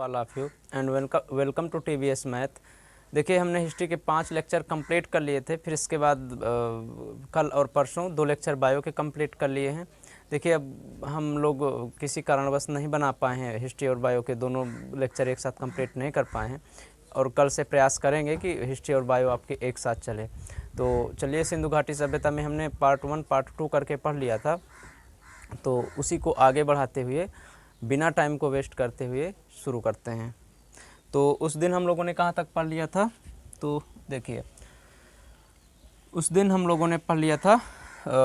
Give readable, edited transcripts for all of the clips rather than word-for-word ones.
All of you and welcome to TVS math. देखिए, हमने history के 5 लेक्चर कंप्लीट कर लिए थे, फिर इसके बाद कल और परसों 2 लेक्चर बायो के कंप्लीट कर लिए हैं। देखिए, अब हम लोग किसी कारणवश नहीं बना पाए हैं, हिस्ट्री और बायो के दोनों लेक्चर एक साथ कंप्लीट नहीं कर पाए हैं और कल से प्रयास करेंगे कि हिस्ट्री और बायो आपके एक साथ चले। तो चलिए, सिंधु घाटी सभ्यता में हमने पार्ट 1 पार्ट 2 करके पढ़ लिया था, तो उसी को आगे बढ़ाते हुए बिना टाइम को वेस्ट करते हुए शुरू करते हैं। तो उस दिन हम लोगों ने कहाँ तक पढ़ लिया था? तो देखिए, उस दिन हम लोगों ने पढ़ लिया था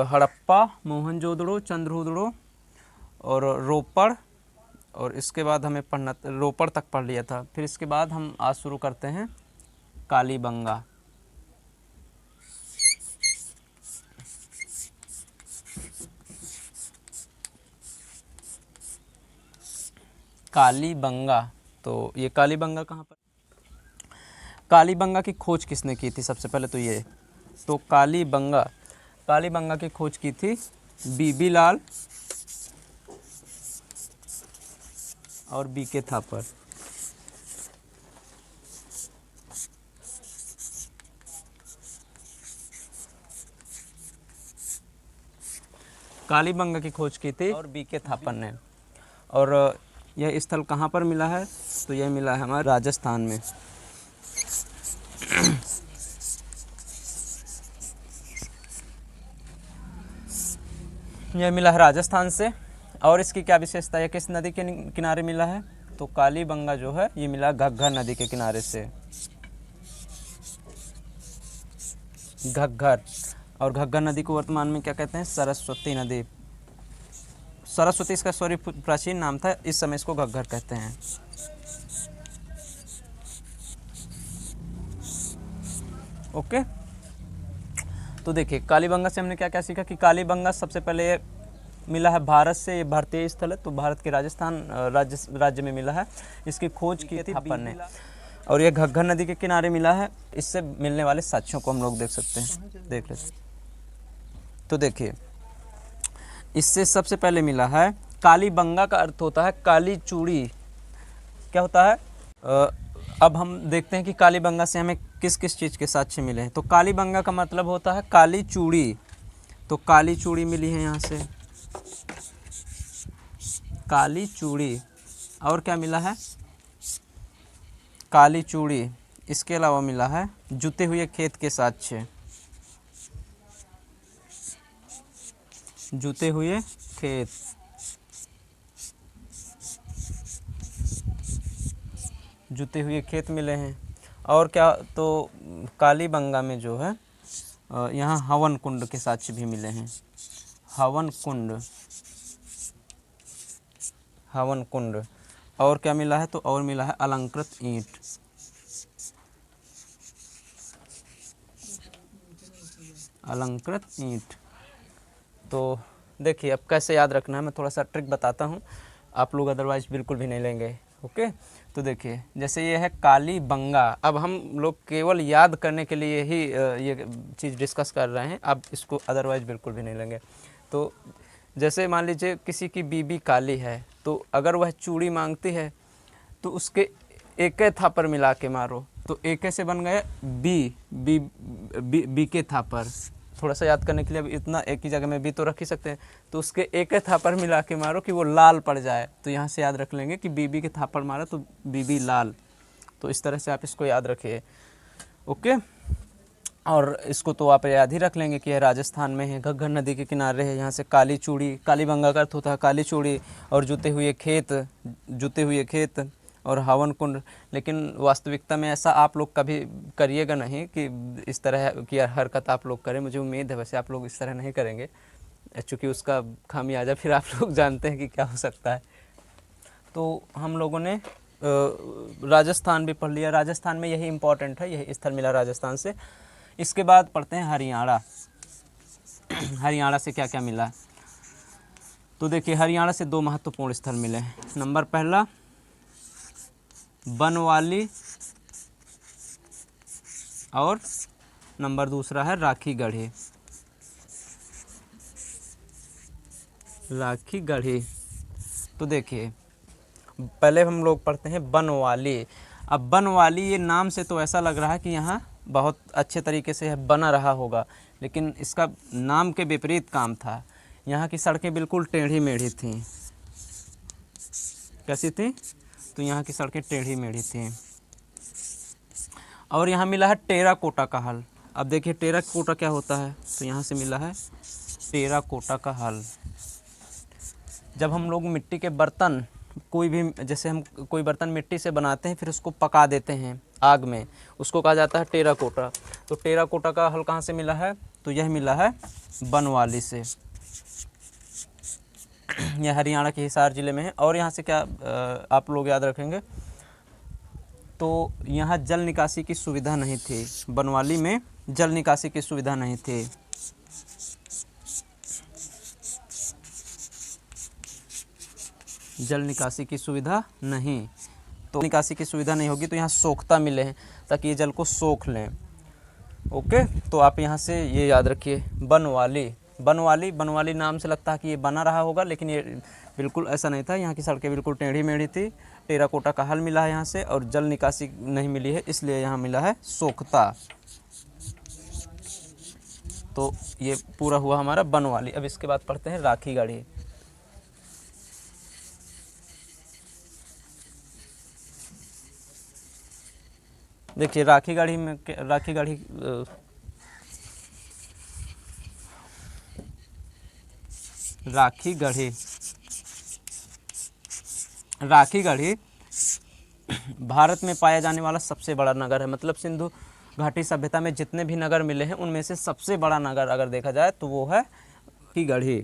हड़प्पा, मोहनजोदड़ो, चंद्रहूदड़ो और रोपड़, और इसके बाद हमें पढ़ना रोपड़ तक पढ़ लिया था। फिर इसके बाद हम आज शुरू करते हैं कालीबंगा। कालीबंगा, तो ये कालीबंगा कहाँ पर? कालीबंगा की खोज किसने की थी? सबसे पहले तो ये, तो कालीबंगा की खोज की थी बीबी लाल और बीके थापर। कालीबंगा की खोज की थी और बीके थापर ने। और यह स्थल कहाँ पर मिला है? तो यह मिला है हमारे राजस्थान में। यह मिला है राजस्थान से। और इसकी क्या विशेषता है? किस नदी के किनारे मिला है? तो कालीबंगा जो है ये मिला घग्गर नदी के किनारे से। घग्गर, और घग्गर नदी को वर्तमान में क्या कहते हैं? सरस्वती नदी। सरस्वती इसका प्राचीन नाम था, इस समय इसको घग्गर कहते हैं। ओके, तो देखिए, कालीबंगा से हमने क्या क्या सीखा कि कालीबंगा सबसे पहले मिला है भारत से, ये भारतीय स्थल है, तो भारत के राजस्थान राज्य में मिला है। इसकी खोज की थी थापर ने, और ये घग्गर नदी के किनारे मिला है। इससे मिलने वाले साक्ष्यों को हम लोग देख सकते हैं, देख लेते। तो देखिए, इससे सबसे पहले मिला है कालीबंगा का अर्थ होता है काली चूड़ी। क्या होता है? अब हम देखते हैं कि कालीबंगा से हमें किस किस चीज़ के साक्ष्य मिले हैं। तो कालीबंगा का मतलब होता है काली चूड़ी, तो काली चूड़ी मिली है यहाँ से, काली चूड़ी। और क्या मिला है? काली चूड़ी। इसके अलावा मिला है जुते हुए खेत के साक्ष्य, जुते हुए खेत। जुते हुए खेत मिले हैं। और क्या? तो कालीबंगा में जो है यहाँ हवन कुंड के साक्ष्य भी मिले हैं। हवन कुंड, हवन कुंड। और क्या मिला है? तो और मिला है अलंकृत ईंट। अलंकृत ईंट। तो देखिए, अब कैसे याद रखना है, मैं थोड़ा सा ट्रिक बताता हूँ, आप लोग अदरवाइज बिल्कुल भी नहीं लेंगे। ओके, तो देखिए, जैसे ये है कालीबंगा। अब हम लोग केवल याद करने के लिए ही ये चीज़ डिस्कस कर रहे हैं, आप इसको अदरवाइज बिल्कुल भी नहीं लेंगे। तो जैसे मान लीजिए किसी की बीबी काली है, तो अगर वह चूड़ी मांगती है तो उसके एक थापर मिला के मारो, तो एक से बन गया बी के थापर। थोड़ा सा याद करने के लिए अब इतना एक ही जगह में भी तो रख ही सकते हैं, तो उसके एक थापर मिला के मारो कि वो लाल पड़ जाए, तो यहाँ से याद रख लेंगे कि बीबी के थापर मारा तो बीबी लाल। तो इस तरह से आप इसको याद रखिए। ओके, और इसको तो आप याद ही रख लेंगे कि यह राजस्थान में है, घग्गर नदी के किनारे है। यहाँ से काली चूड़ी, कालीबंगा का अर्थ होता है काली चूड़ी, और जुते हुए खेत और हवन कुंड। लेकिन वास्तविकता में ऐसा आप लोग कभी करिएगा नहीं कि इस तरह की हरकत आप लोग करें। मुझे उम्मीद है वैसे आप लोग इस तरह नहीं करेंगे, चूँकि उसका खामियाजा फिर आप लोग जानते हैं कि क्या हो सकता है। तो हम लोगों ने राजस्थान भी पढ़ लिया। राजस्थान में यही इम्पोर्टेंट है, यही स्थल मिला राजस्थान से। इसके बाद पढ़ते हैं हरियाणा। हरियाणा से क्या क्या मिला? तो देखिए, हरियाणा से 2 महत्वपूर्ण स्थल मिले हैं। नंबर पहला बनवाली, और नंबर दूसरा है राखीगढ़ी। राखीगढ़ी। तो देखिए, पहले हम लोग पढ़ते हैं बनवाली। अब बनवाली ये नाम से तो ऐसा लग रहा है कि यहाँ बहुत अच्छे तरीके से बना रहा होगा, लेकिन इसका नाम के विपरीत काम था। यहाँ की सड़कें बिल्कुल टेढ़ी मेढ़ी थीं। कैसी थी? तो यहाँ की सड़कें टेढ़ी मेढ़ी थीं। और यहाँ मिला है टेराकोटा का हल। अब देखिए टेराकोटा क्या होता है, तो यहाँ से मिला है टेराकोटा का हल। जब हम लोग मिट्टी के बर्तन, कोई भी, जैसे हम कोई बर्तन मिट्टी से बनाते हैं फिर उसको पका देते हैं आग में, उसको कहा जाता है टेराकोटा। तो टेराकोटा का हल कहाँ से मिला है? तो यह मिला है बनवाली से। यह हरियाणा के हिसार ज़िले में है। और यहाँ से क्या आप लोग याद रखेंगे, तो यहाँ जल निकासी की सुविधा नहीं थी। बनवाली में जल निकासी की सुविधा नहीं थी। जल निकासी की सुविधा नहीं, तो निकासी की सुविधा नहीं होगी तो यहाँ सोखता मिले हैं ताकि ये जल को सोख लें। ओके, तो आप यहाँ से ये याद रखिए बनवाली। बनवाली, बनवाली नाम से लगता है कि ये बना रहा होगा, लेकिन ये बिल्कुल ऐसा नहीं था। यहाँ की सड़कें बिल्कुल टेढ़ी मेढ़ी थी। टेराकोटा का हल मिला है यहाँ से, और जल निकासी नहीं मिली है, इसलिए यहाँ मिला है सोखता। तो ये पूरा हुआ हमारा बनवाली। अब इसके बाद पढ़ते हैं राखी गढ़ी। देखिए राखी गढ़ी में राखी गढ़ी राखी गढ़ी राखी गढ़ी भारत में पाया जाने वाला सबसे बड़ा नगर है। मतलब सिंधु घाटी सभ्यता में जितने भी नगर मिले हैं उनमें से सबसे बड़ा नगर अगर देखा जाए तो वो है राखी गढ़ी।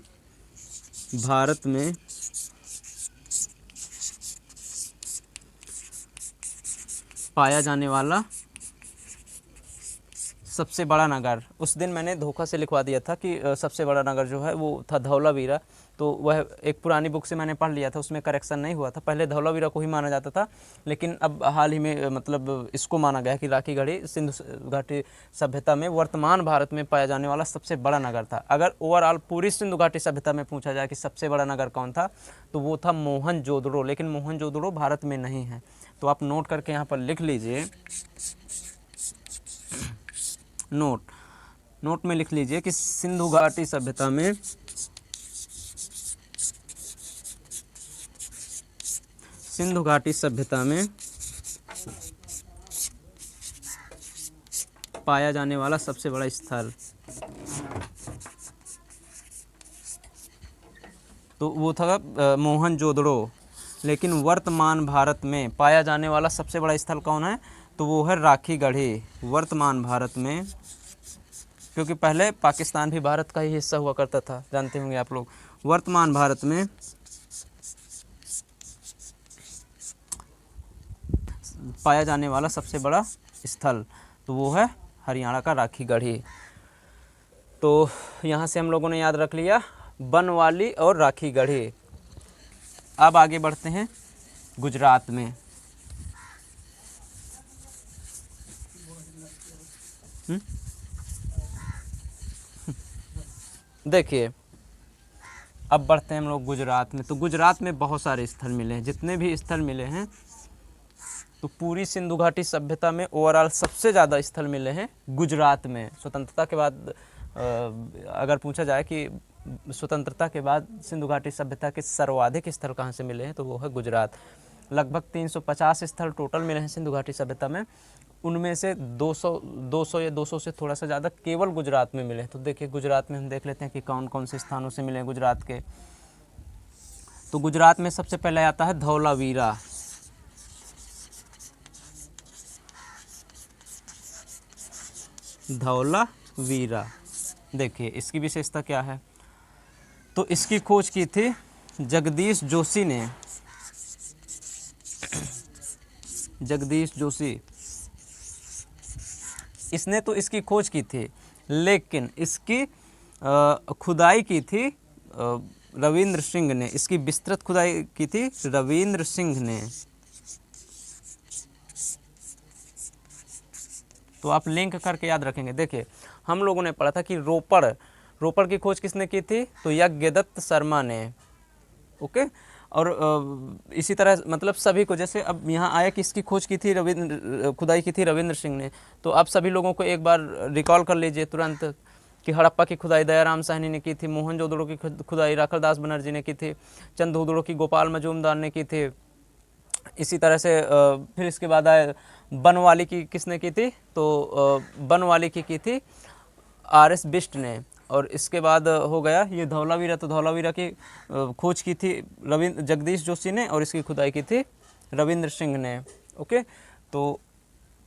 भारत में पाया जाने वाला सबसे बड़ा नगर। उस दिन मैंने धोखा से लिखवा दिया था कि सबसे बड़ा नगर जो है वो था धौलावीरा, तो वह एक पुरानी बुक से मैंने पढ़ लिया था, उसमें करेक्शन नहीं हुआ था। पहले धौलावीरा को ही माना जाता था, लेकिन अब हाल ही में मतलब इसको माना गया कि राखी गढ़ी सिंधु घाटी सभ्यता में वर्तमान भारत में पाया जाने वाला सबसे बड़ा नगर था। अगर ओवरऑल पूरी सिंधु घाटी सभ्यता में पूछा जाए कि सबसे बड़ा नगर कौन था, तो वो था मोहनजोदड़ो। लेकिन मोहनजोदड़ो भारत में नहीं है, तो आप नोट करके यहाँ पर लिख लीजिए। नोट में लिख लीजिए कि सिंधु घाटी सभ्यता में पाया जाने वाला सबसे बड़ा स्थल, तो वो था मोहनजोदड़ो। लेकिन वर्तमान भारत में पाया जाने वाला सबसे बड़ा स्थल कौन है, तो वो है राखी गढ़ी। वर्तमान भारत में, क्योंकि पहले पाकिस्तान भी भारत का ही हिस्सा हुआ करता था, जानते होंगे आप लोग। वर्तमान भारत में पाया जाने वाला सबसे बड़ा स्थल, तो वो है हरियाणा का राखी गढ़ी। तो यहाँ से हम लोगों ने याद रख लिया बनवाली और राखी गढ़ी। अब आगे बढ़ते हैं गुजरात में। देखिए अब बढ़ते हैं हम लोग गुजरात में। तो गुजरात में बहुत सारे स्थल मिले हैं। जितने भी स्थल मिले हैं, तो पूरी सिंधु घाटी सभ्यता में ओवरऑल सबसे ज़्यादा स्थल मिले हैं गुजरात में। स्वतंत्रता के बाद अगर पूछा जाए कि स्वतंत्रता के बाद सिंधु घाटी सभ्यता के सर्वाधिक स्थल कहाँ से मिले हैं, तो वो है गुजरात। लगभग 350 स्थल टोटल मिले हैं सिंधु घाटी सभ्यता में। उनमें से 200 या 200 से थोड़ा सा ज़्यादा केवल गुजरात में मिले हैं। तो देखिए गुजरात में हम देख लेते हैं कि कौन कौन से स्थानों से मिले हैं गुजरात के। तो गुजरात में सबसे पहले आता है धौलावीरा। धौलावीरा, देखिए इसकी विशेषता क्या है। तो इसकी खोज की थी जगदीश जोशी ने। जगदीश जोशी, इसने तो इसकी खोज की थी, लेकिन इसकी खुदाई की थी रविंद्र सिंह ने। इसकी विस्तृत खुदाई की थी रविंद्र सिंह ने। तो आप लिंक करके याद रखेंगे। देखिए हम लोगों ने पढ़ा था कि रोपड़ की खोज किसने की थी, तो यज्ञदत्त शर्मा ने। ओके, और इसी तरह मतलब सभी को, जैसे अब यहाँ आया कि इसकी खोज की थी खुदाई की थी रविंद्र सिंह ने, तो आप सभी लोगों को एक बार रिकॉल कर लीजिए तुरंत कि हड़प्पा की खुदाई दयाराम साहनी ने की थी, मोहनजोदड़ो की खुदाई राखलदास बनर्जी ने की थी, चंदहुदड़ो की गोपाल मजूमदार ने की थी। इसी तरह से फिर इसके बाद आए बनवाली की, किसने की थी, तो बनवाली की थी आर.एस. बिष्ट ने। और इसके बाद हो गया ये धौलावीरा, तो धौलावीरा की खोज की थी जगदीश जोशी ने, और इसकी खुदाई की थी रविंद्र सिंह ने। ओके, तो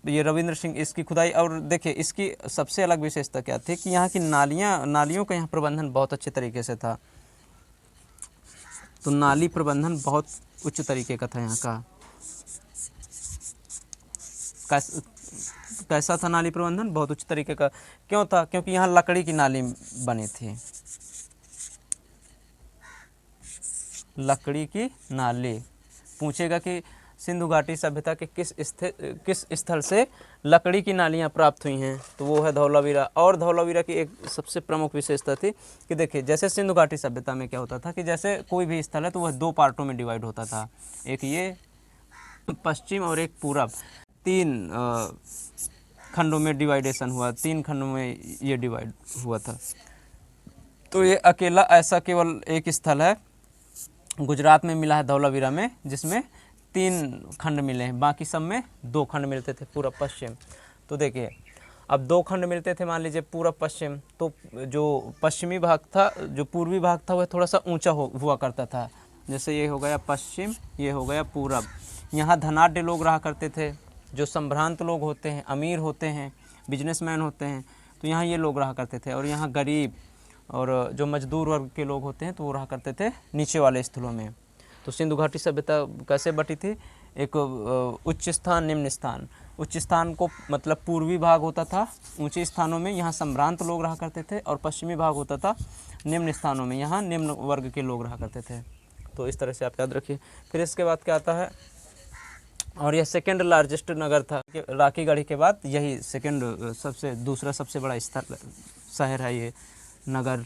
ये रविंद्र सिंह इसकी खुदाई। और देखिए इसकी सबसे अलग विशेषता क्या थी कि यहाँ की नालियों का यहाँ प्रबंधन बहुत अच्छे तरीके से था। तो नाली प्रबंधन बहुत उच्च तरीके का था यहाँ का। कैसा था नाली प्रबंधन? बहुत उच्च तरीके का। क्यों था? क्योंकि यहाँ लकड़ी की नाली बनी थी, लकड़ी की नाली। पूछेगा कि सिंधु घाटी सभ्यता के किस स्थल से लकड़ी की नालियाँ प्राप्त हुई हैं, तो वो है धौलावीरा। और धौलावीरा की एक सबसे प्रमुख विशेषता थी कि देखिए जैसे सिंधु घाटी सभ्यता में क्या होता था कि जैसे कोई भी स्थल है तो वह 2 पार्टों में डिवाइड होता था, एक ये पश्चिम और एक पूरब, 3 खंडों में डिवाइडेशन हुआ, 3 खंडों में ये डिवाइड हुआ था। तो ये अकेला ऐसा केवल एक स्थल है गुजरात में मिला है धौलावीरा में, जिसमें 3 खंड मिले हैं, बाकी सब में 2 खंड मिलते थे पूर्व पश्चिम। तो देखिए अब 2 खंड मिलते थे, मान लीजिए पूर्व पश्चिम, तो जो पश्चिमी भाग था, जो पूर्वी भाग था वह थोड़ा सा ऊंचा हुआ करता था। जैसे ये हो गया पश्चिम, ये हो गया पूरब। यहाँ धनाढ्य लोग रहा करते थे, जो संभ्रांत लोग होते हैं, अमीर होते हैं, बिजनेसमैन होते हैं, तो यहाँ ये लोग रहा करते थे। और यहाँ गरीब और जो मजदूर वर्ग के लोग होते हैं तो वो रहा करते थे नीचे वाले स्थलों में। तो सिंधु घाटी सभ्यता कैसे बटी थी? एक उच्च स्थान, निम्न स्थान। उच्च स्थान को मतलब पूर्वी भाग होता था, ऊंचे स्थानों में यहाँ संभ्रांत लोग रहा करते थे, और पश्चिमी भाग होता था निम्न स्थानों में, यहाँ निम्न वर्ग के लोग रहा करते थे। तो इस तरह से आप याद रखिए। फिर इसके बाद क्या आता है, और यह सेकेंड लार्जेस्ट नगर था, राखीगढ़ी के बाद यही सेकेंड दूसरा सबसे बड़ा शहर है ये नगर।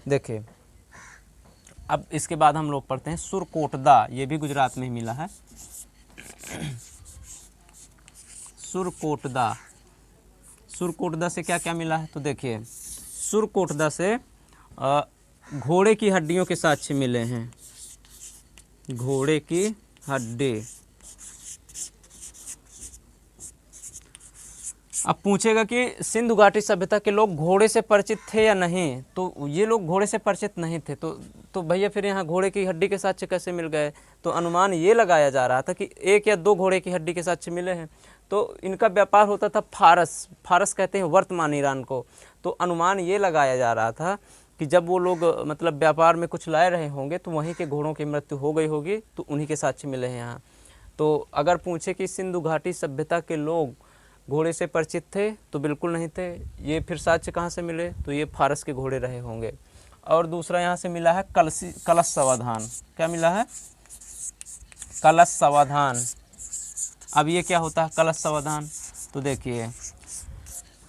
देखिए अब इसके बाद हम लोग पढ़ते हैं सुरकोटदा, ये भी गुजरात में ही मिला है। सुरकोटदा, सुरकोटदा से क्या क्या मिला है? तो देखिए सुरकोटदा से घोड़े की हड्डियों के साक्ष्य मिले हैं, घोड़े की हड्डी। अब पूछेगा कि सिंधु घाटी सभ्यता के लोग घोड़े से परिचित थे या नहीं, तो ये लोग घोड़े से परिचित नहीं थे, तो भैया फिर यहाँ घोड़े की हड्डी के साक्ष्य कैसे मिल गए? तो अनुमान ये लगाया जा रहा था कि 1 या 2 घोड़े की हड्डी के साक्ष्य मिले हैं। तो इनका व्यापार होता था फारस कहते हैं वर्तमान ईरान को। तो अनुमान ये लगाया जा रहा था कि जब वो लोग मतलब व्यापार में कुछ लाए रहे होंगे तो वहीं के घोड़ों की मृत्यु हो गई होगी, तो उन्हीं के साक्ष्य मिले हैं यहाँ। तो अगर पूछे कि सिंधु घाटी सभ्यता के लोग घोड़े से परिचित थे, तो बिल्कुल नहीं थे। ये फिर साक्ष्य कहाँ से मिले? तो ये फारस के घोड़े रहे होंगे। और दूसरा यहाँ से मिला है कलश समाधान। क्या मिला है? कलश समाधान। अब ये क्या होता है कलश समाधान? तो देखिए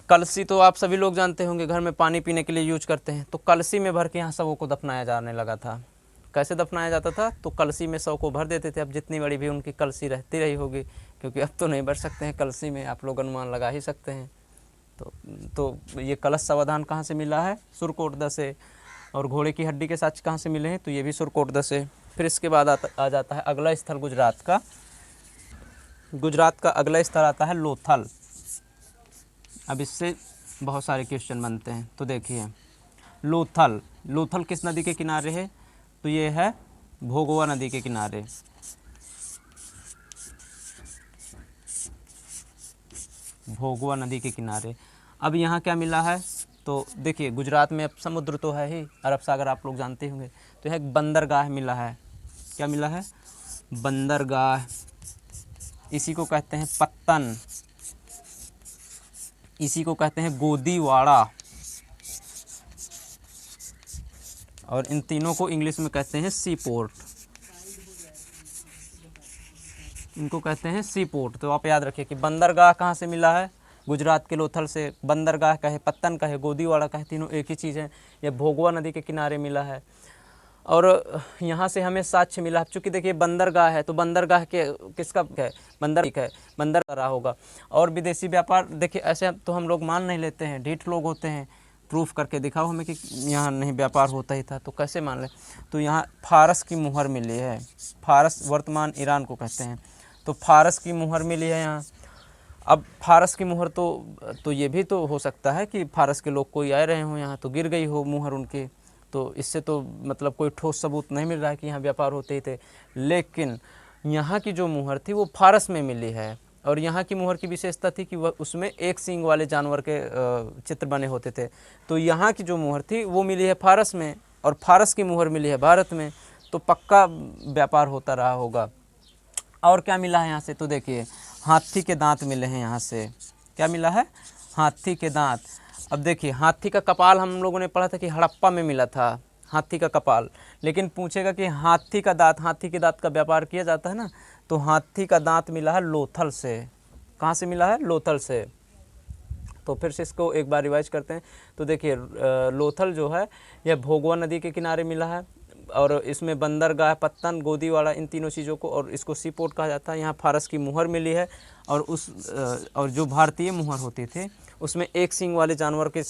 कलसी तो आप सभी लोग जानते होंगे, घर में पानी पीने के लिए यूज करते हैं। तो कलसी में भर के यहाँ सबों को दफनाया जाने लगा था। कैसे दफनाया जाता था? तो कलसी में शव को भर देते थे। अब जितनी बड़ी भी उनकी कलसी रहती रही होगी, क्योंकि अब तो नहीं भर सकते हैं कलसी में, आप लोग अनुमान लगा ही सकते हैं। तो ये कलश समाधान कहाँ से मिला है? सुरकोटदा से। और घोड़े की हड्डी के साक्ष्य कहाँ से मिले हैं? तो ये भी सुरकोटदा से। फिर इसके बाद आ जाता है अगला स्थल गुजरात का। गुजरात का अगला स्थल आता है लोथल। अब इससे बहुत सारे क्वेश्चन बनते हैं। तो देखिए लोथल किस नदी के किनारे है? तो ये है भोगवा नदी के किनारे। भोगवा नदी के किनारे। अब यहाँ क्या मिला है? तो देखिए गुजरात में अब समुद्र तो है ही, अरब सागर आप लोग जानते होंगे। तो यहाँ एक बंदरगाह मिला है। क्या मिला है? बंदरगाह। इसी को कहते हैं पत्तन, इसी को कहते हैं गोदीवाड़ा, और इन तीनों को इंग्लिश में कहते हैं सी पोर्ट। इनको कहते हैं सी पोर्ट। तो आप याद रखिए कि बंदरगाह कहाँ से मिला है, गुजरात के लोथल से। बंदरगाह कहे, पत्तन कहे, गोदीवाड़ा कहे, तीनों एक ही चीज़ है। यह भोगवा नदी के किनारे मिला है। और यहाँ से हमें साक्ष्य मिला, चूँकि देखिए बंदरगाह है तो बंदरगाह के किसका है, बंदर रहा होगा। और विदेशी व्यापार, देखिए ऐसे तो हम लोग मान नहीं लेते हैं, ढीठ लोग होते हैं। प्रूफ करके दिखाओ हमें कि यहाँ नहीं व्यापार होता ही था, तो कैसे मान लें। तो यहाँ फारस की मुहर मिली है। फारस वर्तमान ईरान को कहते हैं। तो फारस की मुहर मिली है यहाँ। अब फारस की मुहर तो ये भी तो हो सकता है कि फारस के लोग कोई आए रहे हों यहाँ, तो गिर गई हो मुहर उनकी। तो इससे तो मतलब कोई ठोस सबूत नहीं मिल रहा है कि यहाँ व्यापार होते ही थे। लेकिन यहाँ की जो मुहर थी वो फारस में मिली है। और यहाँ की मुहर की विशेषता थी कि वह उसमें एक सींग वाले जानवर के चित्र बने होते थे। तो यहाँ की जो मुहर थी वो मिली है फारस में, और फारस की मुहर मिली है भारत में। तो पक्का व्यापार होता रहा होगा। और क्या मिला है यहाँ से, तो देखिए हाथी के दांत मिले हैं यहाँ से। क्या मिला है, हाथी के दांत। अब देखिए हाथी का कपाल हम लोगों ने पढ़ा था कि हड़प्पा में मिला था, हाथी का कपाल। लेकिन पूछेगा कि हाथी का दांत, हाथी के दांत का व्यापार किया जाता है ना, तो हाथी का दांत मिला है लोथल से। कहाँ से मिला है, लोथल से। तो फिर से इसको एक बार रिवाइज करते हैं। तो देखिए लोथल जो है यह भोगवा नदी के किनारे मिला है, और इसमें बंदरगाह, पत्तन, गोदीवाड़ा, इन तीनों चीज़ों को, और इसको सी पोर्ट कहा जाता है। यहाँ फारस की मुहर मिली है, और और जो भारतीय मुहर होती थी उसमें एक सींग वाले जानवर के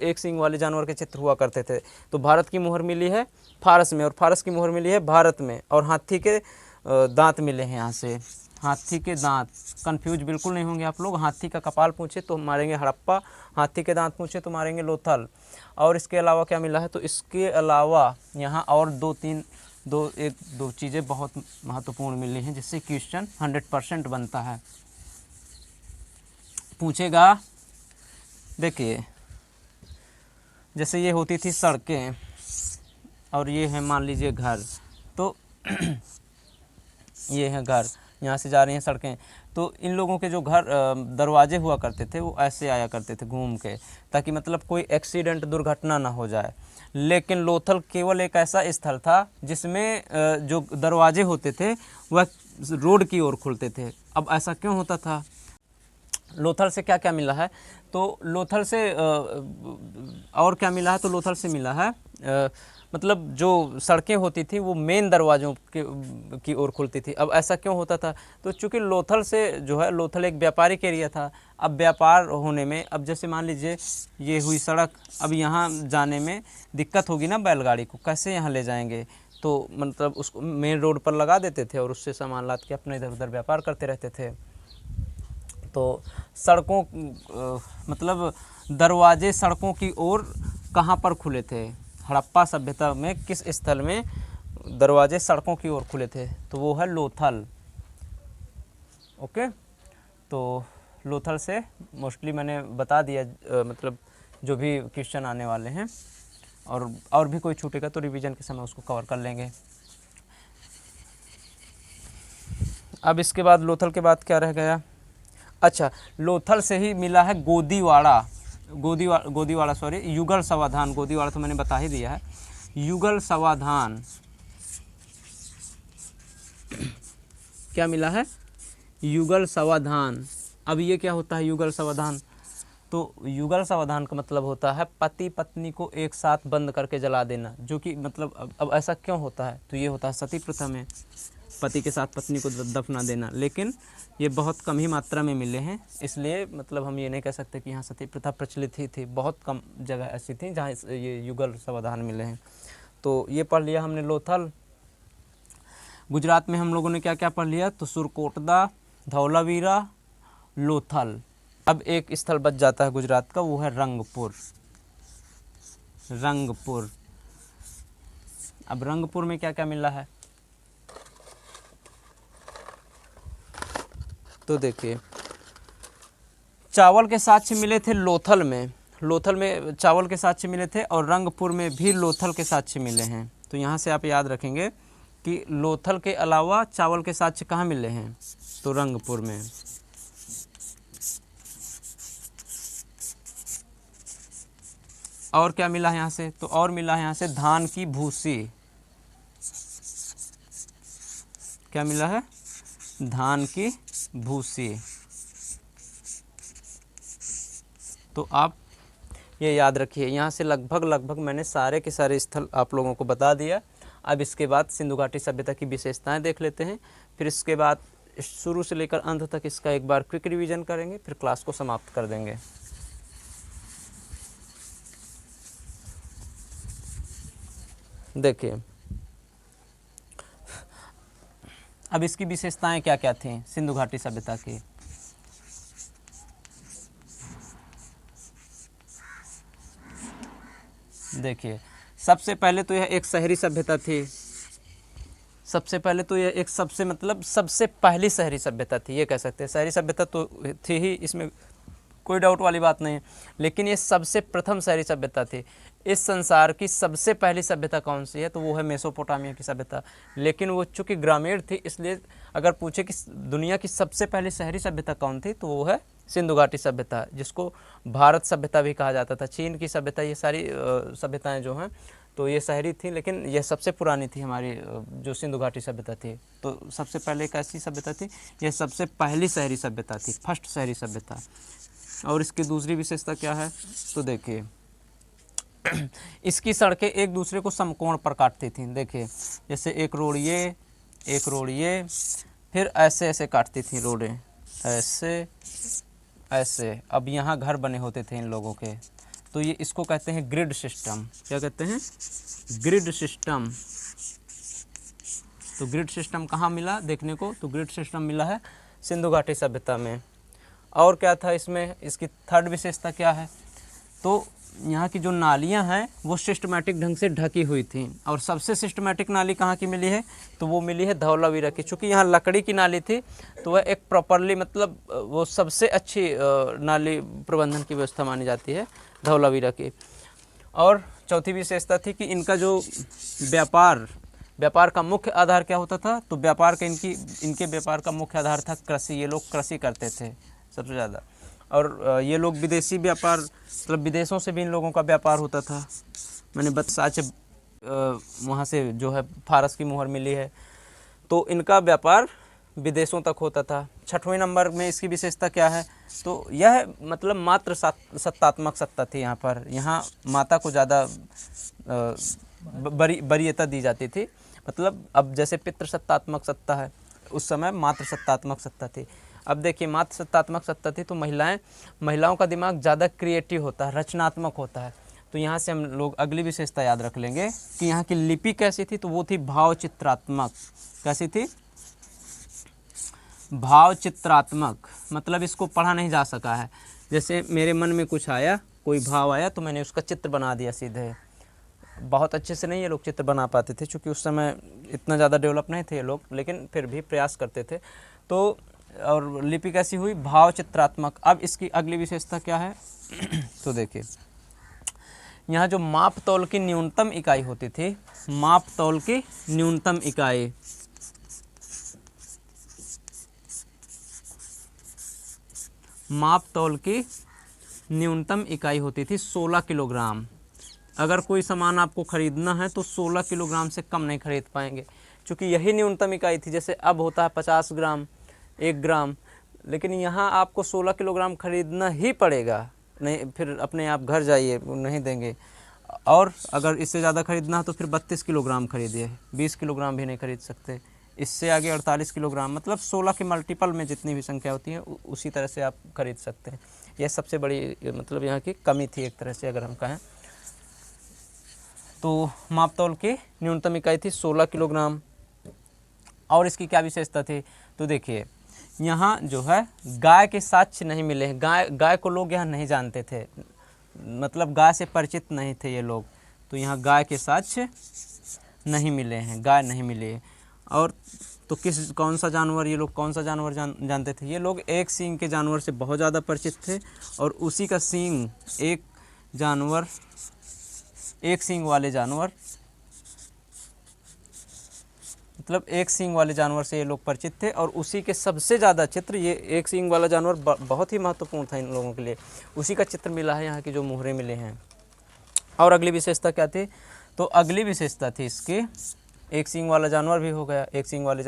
एक सींग वाले जानवर के चित्र हुआ करते थे। तो भारत की मुहर मिली है फारस में, और फारस की मुहर मिली है भारत में। और हाथी के दांत मिले हैं यहाँ से, हाथी के दांत। कंफ्यूज बिल्कुल नहीं होंगे आप लोग। हाथी का कपाल पूछे तो मारेंगे हड़प्पा, हाथी के दांत पूछे तो मारेंगे लोथल। और इसके अलावा क्या मिला है, तो इसके अलावा यहाँ और दो चीज़ें बहुत महत्वपूर्ण मिली हैं, जिससे क्वेश्चन 100% बनता है। पूछेगा, देखिए जैसे ये होती थी सड़कें, और ये है मान लीजिए घर। तो ये है घर, यहाँ से जा रही हैं सड़कें। तो इन लोगों के जो घर दरवाजे हुआ करते थे वो ऐसे आया करते थे घूम के, ताकि मतलब कोई एक्सीडेंट, दुर्घटना ना हो जाए। लेकिन लोथल केवल एक ऐसा स्थल था जिसमें जो दरवाजे होते थे वह रोड की ओर खुलते थे। अब ऐसा क्यों होता था, लोथल से क्या क्या मिला है, तो लोथल से और क्या मिला है, तो लोथल से मिला है मतलब जो सड़कें होती थी वो मेन दरवाज़ों की ओर खुलती थी। अब ऐसा क्यों होता था, तो चूँकि लोथल से जो है, लोथल एक व्यापारिक एरिया था। अब व्यापार होने में, अब जैसे मान लीजिए ये हुई सड़क, अब यहाँ जाने में दिक्कत होगी ना बैलगाड़ी को, कैसे यहाँ ले जाएंगे। तो मतलब उसको मेन रोड पर लगा देते थे और उससे सामान लाद के अपने इधर उधर व्यापार करते रहते थे। तो सड़कों मतलब दरवाजे सड़कों की ओर कहाँ पर खुले थे, हड़प्पा सभ्यता में किस स्थल में दरवाजे सड़कों की ओर खुले थे, तो वो है लोथल। ओके, तो लोथल से मोस्टली मैंने बता दिया, मतलब जो भी क्वेश्चन आने वाले हैं, और भी कोई छूटेगा तो रिवीजन के समय उसको कवर कर लेंगे। अब इसके बाद लोथल के बाद क्या रह गया, अच्छा लोथल से ही मिला है गोदीवाड़ा सॉरी युगल समाधान। गोदीवाड़ा तो मैंने बता ही दिया है। युगल समाधान क्या मिला है, युगल समाधान। अब ये क्या होता है युगल समाधान, तो युगल समाधान का मतलब होता है पति पत्नी को एक साथ बंद करके जला देना। जो कि मतलब अब ऐसा क्यों होता है, तो ये होता है सती प्रथा में, पति के साथ पत्नी को दफना देना। लेकिन ये बहुत कम ही मात्रा में मिले हैं, इसलिए मतलब हम ये नहीं कह सकते कि यहाँ सती प्रथा प्रचलित ही थी। बहुत कम जगह ऐसी थी जहाँ ये युगल समाधान मिले हैं। तो ये पढ़ लिया हमने लोथल। गुजरात में हम लोगों ने क्या क्या पढ़ लिया, तो सुरकोटदा, धौलावीरा, लोथल। अब एक स्थल बच जाता है गुजरात का, वो है रंगपुर। रंगपुर, अब रंगपुर में क्या क्या मिला है, तो देखिए चावल के साक्ष्य मिले थे लोथल में चावल के साक्ष्य मिले थे, और रंगपुर में भी लोथल के साक्ष्य मिले हैं। तो यहाँ से आप याद रखेंगे कि लोथल के अलावा चावल के साक्ष्य कहाँ मिले हैं, तो रंगपुर में। और क्या मिला है यहाँ से, तो और मिला है यहाँ से धान की भूसी। क्या मिला है, धान की भूसी। तो आप ये याद रखिए। यहाँ से लगभग मैंने सारे के सारे स्थल आप लोगों को बता दिया। अब इसके बाद सिंधु घाटी सभ्यता की विशेषताएं देख लेते हैं, फिर इसके बाद शुरू से लेकर अंत तक इसका एक बार क्विक रिवीजन करेंगे, फिर क्लास को समाप्त कर देंगे। देखिए अब इसकी विशेषताएं क्या क्या थी सिंधु घाटी सभ्यता की। देखिए सबसे पहले तो यह एक शहरी सभ्यता थी। सबसे पहले तो यह एक सबसे पहली शहरी सभ्यता थी, ये कह सकते हैं। शहरी सभ्यता तो थी ही, इसमें कोई डाउट वाली बात नहीं है, लेकिन ये सबसे प्रथम शहरी सभ्यता थी। इस संसार की सबसे पहली सभ्यता कौन सी है, तो वो है मेसोपोटामिया की सभ्यता। लेकिन वो चूँकि ग्रामीण थी, इसलिए अगर पूछे कि दुनिया की सबसे पहली शहरी सभ्यता कौन थी, तो वो है सिंधु घाटी सभ्यता, जिसको भारत सभ्यता भी कहा जाता था। चीन की सभ्यता, ये सारी सभ्यताएँ जो हैं तो ये शहरी थी, लेकिन यह सबसे पुरानी थी हमारी जो सिंधु घाटी सभ्यता थी। तो सबसे पहले एक ऐसी सभ्यता थी, यह सबसे पहली शहरी सभ्यता थी, फर्स्ट शहरी सभ्यता। और इसकी दूसरी विशेषता क्या है, तो देखिए इसकी सड़कें एक दूसरे को समकोण पर काटती थीं। देखिए जैसे एक रोड ये, फिर ऐसे ऐसे काटती थी रोडें, ऐसे ऐसे। अब यहाँ घर बने होते थे इन लोगों के, तो ये इसको कहते हैं ग्रिड सिस्टम। क्या कहते हैं? Grid system. तो ग्रिड सिस्टम कहाँ मिला देखने को, तो ग्रिड सिस्टम मिला है सिंधु घाटी सभ्यता में। और क्या था इसमें, इसकी थर्ड विशेषता क्या है, तो यहाँ की जो नालियाँ हैं वो सिस्टमेटिक ढंग से ढकी हुई थी। और सबसे सिस्टमेटिक नाली कहाँ की मिली है, तो वो मिली है धौलावीरा की। चूँकि यहाँ लकड़ी की नाली थी, तो वह एक प्रॉपरली वो सबसे अच्छी नाली प्रबंधन की व्यवस्था मानी जाती है धौलावीरा की। और चौथी विशेषता थी कि इनका जो व्यापार का मुख्य आधार क्या होता था, तो व्यापार का इनके व्यापार का मुख्य आधार था कृषि। ये लोग कृषि करते थे सबसे ज़्यादा। और ये लोग विदेशी व्यापार, मतलब विदेशों से भी इन लोगों का व्यापार होता था। मैंने बस आज वहाँ से जो है फारस की मुहर मिली है, तो इनका व्यापार विदेशों तक होता था। छठवें नंबर में इसकी विशेषता क्या है, तो यह मतलब मात्र सत्तात्मक सत्ता थी। यहाँ पर माता को ज़्यादा वरीयता दी जाती थी। मतलब अब जैसे पितृ सत्तात्मक सत्ता है, उस समय मात्र सत्तात्मक सत्ता थी। अब देखिए मात्र सत्तात्मक सत्ता थी, तो महिलाओं का दिमाग ज़्यादा क्रिएटिव होता है, रचनात्मक होता है। तो यहाँ से हम लोग अगली विशेषता याद रख लेंगे कि यहाँ की लिपि कैसी थी, तो वो थी भावचित्रात्मक। कैसी थी? भावचित्रात्मक। मतलब इसको पढ़ा नहीं जा सका है। जैसे मेरे मन में कुछ आया, कोई भाव आया, तो मैंने उसका चित्र बना दिया सीधे। बहुत अच्छे से नहीं ये लोग चित्र बना पाते थे, क्योंकि उस समय इतना ज़्यादा डेवलप नहीं थे ये लोग, लेकिन फिर भी प्रयास करते थे। तो और लिपि कैसी हुई? भावचित्रात्मक। अब इसकी अगली विशेषता क्या है तो देखिए यहाँ जो माप तौल की न्यूनतम इकाई होती थी, माप तौल की न्यूनतम इकाई, माप तौल की न्यूनतम इकाई होती थी 16 किलोग्राम। अगर कोई सामान आपको ख़रीदना है तो 16 किलोग्राम से कम नहीं खरीद पाएंगे, क्योंकि यही न्यूनतम इकाई थी। जैसे अब होता है 50 ग्राम, 1 ग्राम, लेकिन यहाँ आपको 16 किलोग्राम खरीदना ही पड़ेगा, नहीं फिर अपने आप घर जाइए, नहीं देंगे। और अगर इससे ज़्यादा खरीदना है तो फिर 32 किलोग्राम खरीदिए, 20 किलोग्राम भी नहीं खरीद सकते। इससे आगे 48 किलोग्राम, मतलब 16 के मल्टीपल में जितनी भी संख्या होती है उसी तरह से आप खरीद सकते हैं। यह सबसे बड़ी मतलब यहाँ की कमी थी एक तरह से अगर हम कहें तो। मापतौल की न्यूनतम इकाई थी 16 किलोग्राम। और इसकी क्या विशेषता थी, तो देखिए यहाँ जो है गाय के साक्ष्य नहीं मिले हैं। गाय को लोग यहाँ नहीं जानते थे, मतलब गाय से परिचित नहीं थे ये लोग, तो यहाँ गाय के साक्ष्य नहीं मिले हैं, गाय नहीं मिले। और तो कौन सा जानवर ये लोग जानते थे, ये लोग एक सींग के जानवर से बहुत ज़्यादा परिचित थे। और उसी का सींग एक सींग वाले जानवर, मतलब एक सींग वाले जानवर से ये लोग परिचित थे। और उसी के सबसे ज़्यादा चित्र, ये एक सींग वाला जानवर बहुत ही महत्वपूर्ण था इन लोगों के लिए, उसी का चित्र मिला है यहाँ की जो मोहरे मिले हैं। और अगली विशेषता क्या थी, तो अगली विशेषता थी इसकी, एक सींग वाला जानवर भी हो गया, एक सींग वाले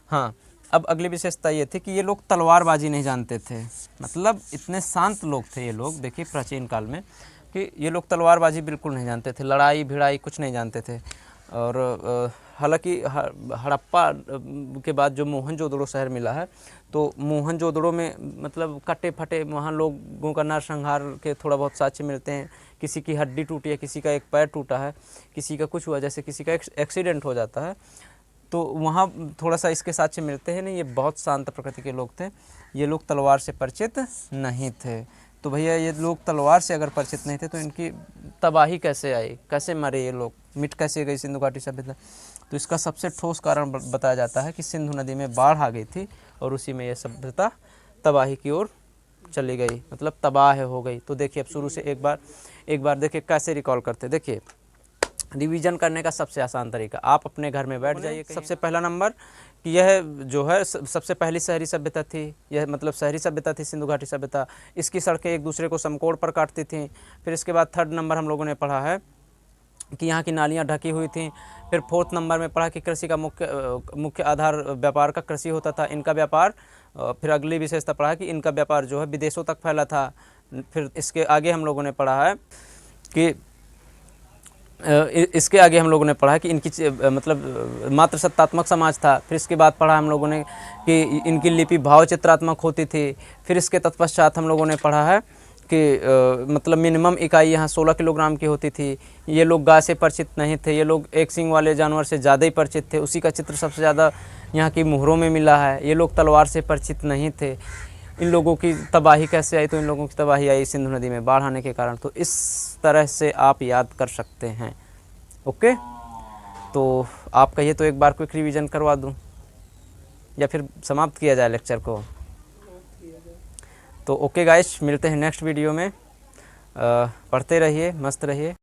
हाँ, अब अगली विशेषता ये थी कि ये लोग तलवारबाजी नहीं जानते थे। मतलब इतने शांत लोग थे ये लोग, देखिए प्राचीन काल में, कि ये लोग तलवारबाजी बिल्कुल नहीं जानते थे, लड़ाई भिड़ाई कुछ नहीं जानते थे। और हालांकि हड़प्पा के बाद जो मोहनजोदड़ो शहर मिला है, तो मोहनजोदड़ो में मतलब कटे फटे वहाँ लोगों का नरसंहार के थोड़ा बहुत साक्ष्य मिलते हैं। किसी की हड्डी टूटी है, किसी का एक पैर टूटा है, किसी का कुछ हुआ, जैसे किसी का एक्सीडेंट हो जाता है, तो वहाँ थोड़ा सा इसके साक्ष्य मिलते हैं। नहीं, ये बहुत शांत प्रकृति के लोग थे, ये लोग तलवार से परिचित नहीं थे। तो भैया ये लोग तलवार से अगर परिचित नहीं थे तो इनकी तबाही कैसे आई, कैसे मरे ये लोग, मिट कैसे गई सिंधु घाटी सभ्यता? तो इसका सबसे ठोस कारण बताया जाता है कि सिंधु नदी में बाढ़ आ गई थी और उसी में यह सभ्यता तबाही की ओर चली गई, मतलब तबाह हो गई। तो देखिए अब शुरू से एक बार देखिए कैसे रिकॉल करते। देखिए रिवीजन करने का सबसे आसान तरीका, आप अपने घर में बैठ जाइए। सबसे पहला नंबर कि यह जो है सबसे पहली शहरी सभ्यता थी, यह मतलब शहरी सभ्यता थी सिंधु घाटी सभ्यता। इसकी सड़कें एक दूसरे को समकोण पर काटती थीं। फिर इसके बाद थर्ड नंबर हम लोगों ने पढ़ा है कि यहाँ की नालियाँ ढकी हुई थीं। फिर फोर्थ नंबर में पढ़ा कि कृषि का मुख्य आधार व्यापार का कृषि होता था, इनका व्यापार। फिर अगली विशेषता पढ़ा कि इनका व्यापार जो है विदेशों तक फैला था। फिर इसके आगे हम लोगों ने पढ़ा है कि इसके आगे हम लोगों ने पढ़ा कि इनकी मतलब मात्र सत्तात्मक समाज था। फिर इसके बाद पढ़ा हम लोगों ने कि इनकी लिपि भाव चित्रात्मक होती थी। फिर इसके तत्पश्चात हम लोगों ने पढ़ा है कि मतलब मिनिमम इकाई यहाँ 16 किलोग्राम की होती थी। ये लोग गाय से परिचित नहीं थे, ये लोग एक सींग वाले जानवर से ज़्यादा ही परिचित थे। उसी का चित्र सबसे ज़्यादा यहाँ की मुहरों में मिला है। ये लोग तलवार से परिचित नहीं थे। इन लोगों की तबाही कैसे आई? तो इन लोगों की तबाही आई सिंधु नदी में बाढ़ आने के कारण। तो इस तरह से आप याद कर सकते हैं। ओके, तो आप कहिए तो एक बार क्विक रिवीजन करवा दूं या फिर समाप्त किया जाए लेक्चर को? तो ओके गाइस, मिलते हैं नेक्स्ट वीडियो में। पढ़ते रहिए, मस्त रहिए।